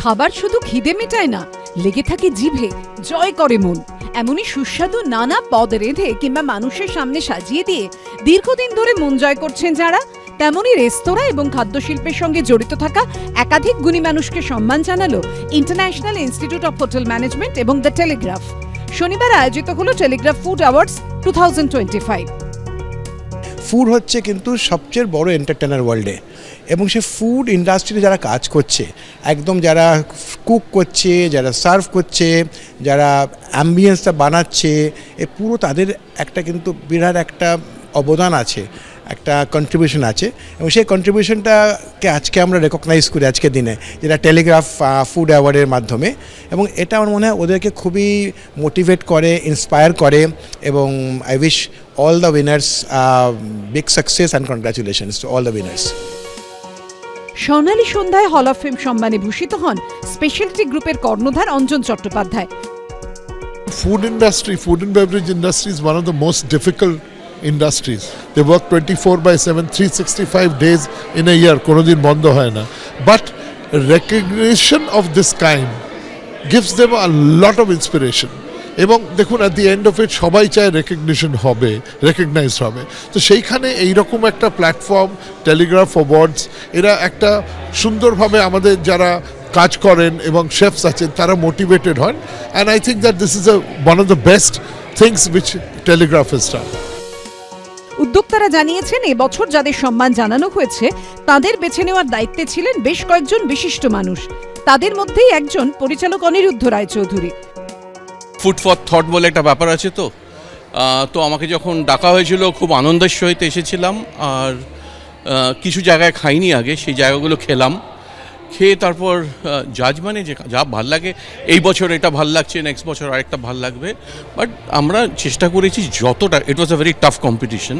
খাবার শুধু খিদে মেটায় না, লেগে থাকে জিভে, জয় করে মন। এমনই সুস্বাদু নানা পদ রেঁধে কিংবা মানুষের সামনে সাজিয়ে দিয়ে দীর্ঘদিন ধরে মন জয় করছেন যারা, তেমনই রেস্তোরাঁ এবং খাদ্যশিল্পের সঙ্গে জড়িত থাকা একাধিক গুণী মানুষকে সম্মান জানালো international institute of hotel management এবং দ্য টেলিগ্রাফ। শনিবার আয়োজিত হলো টেলিগ্রাফ ফুড অ্যাওয়ার্ডস 2025। ফুড হচ্ছে কিন্তু সবচেয়ে বড় এন্টারটেইনার ওয়ার্ল্ডে, এবং সে ফুড ইন্ডাস্ট্রিতে যারা কাজ করছে, একদম যারা কুক করছে, যারা সার্ভ করছে, যারা অ্যাম্বিয়েন্সটা বানাচ্ছে, এ পুরো তাদের একটা কিন্তু বিরাট একটা অবদান আছে, একটা কন্ট্রিবিউশন আছে, এবং সেই কন্ট্রিবিউশনটাকে আজকে আমরা রেকগনাইজ করি আজকের দিনে, যেটা টেলিগ্রাফ ফুড অ্যাওয়ার্ডের মাধ্যমে। এবং এটা আমার মনে হয় ওদেরকে খুবই মোটিভেট করে, ইন্সপায়ার করে, এবং I wish all the winners big success and congratulations to all the winners. স্বর্ণালী সন্ধ্যায় হল অফ ফেম সম্মানে ভূষিত হন স্পেশালিটি গ্রুপের কর্ণধার Anjan Chattopadhyay. Food and beverage industry is one of the most difficult industries. They work 24/7, 365 days in a year, কোনো দিন বন্ধ হয় না। But recognition of this kind gives them a lot of inspiration. এবং দেখুন, at the end of it সবাই চায় recognized হবে। তো সেইখানে এইরকম একটা প্ল্যাটফর্ম, টেলিগ্রাফ অ্যাওয়ার্ডস, এরা একটা সুন্দরভাবে আমাদের যারা কাজ করেন এবং শেফস আছেন তারা মোটিভেটেড হন। And I think that this is one of the best things which Telegraph has done. উদ্যোক্তারা জানিয়েছেন, এবছর যাদের সম্মান জানানো হয়েছে তাদের বেছে নেওয়ার দায়িত্বে ছিলেন বেশ কয়েকজন বিশিষ্ট মানুষ। তাদের মধ্যেই একজন পরিচালক Aniruddha Raychaudhuri. Food for thought বলে একটা ব্যাপার আছে, তো আমাকে যখন ডাকা হয়েছিল খুব আনন্দের সহিত এসেছিলাম। আর কিছু জায়গায় খাইনি আগে, সেই জায়গাগুলো খেয়ে তারপর জাজ মানে যে যা ভাল লাগে, এই বছর এটা ভাল লাগছে, নেক্সট বছর আরেকটা ভাল লাগবে। বাট আমরা চেষ্টা করেছি যতটা, ইট ওয়াজ আ ভেরি টাফ কম্পিটিশন,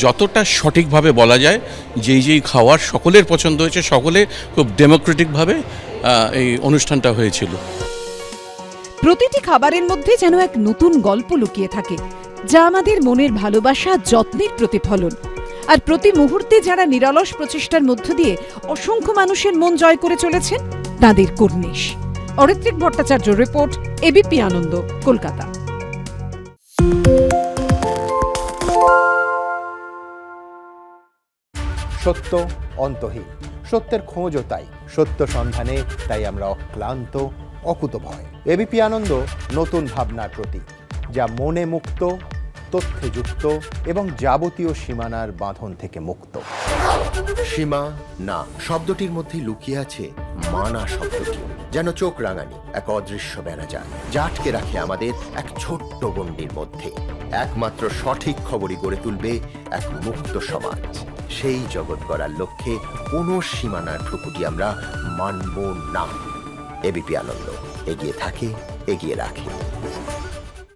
যতটা সঠিকভাবে বলা যায় যেই খাওয়ার সকলের পছন্দ হয়েছে, সকলে খুব ডেমোক্রেটিকভাবে এই অনুষ্ঠানটা হয়েছিল। প্রতিটি খাবারের মধ্যে যেন এক নতুন গল্প লুকিয়ে থাকে, যা আমাদের মনের ভালোবাসা, যত্নের প্রতিফলন। আর প্রতি মুহূর্তে যারা নিরলস প্রচেষ্টার মধ্য দিয়ে অসংখ্য মানুষের মন জয় করে চলেছেন, তাদের কর্নিশ। Aritrik Bhattacharya report, ABP Ananda, Kolkata. সত্য অন্তহীন, সত্যের খোঁজও তাই, সত্য সন্ধানে তাই আমরা অক্লান্ত, অকুতভয়। এবিপি আনন্দ নতুন ভাবনার প্রতীক, যা মনে মুক্ত, তথ্যে যুক্ত এবং যাবতীয় সীমানার বাঁধন থেকে মুক্ত। সীমা না শব্দটির মধ্যে লুকিয়ে আছে মানা শব্দটি, যেন চোখ রাঙানি এক অদৃশ্য বেড়াজাল, যা আটকে রাখে আমাদের এক ছোট্ট গণ্ডির মধ্যে। একমাত্র সঠিক খবরই গড়ে তুলবে এক মুক্ত সমাজ। সেই জগৎ গড়ার লক্ষ্যে কোনো সীমানার ঠুকুটি আমরা মানব না। এবিপি আনন্দ এগিয়ে থাকে, এগিয়ে রাখে।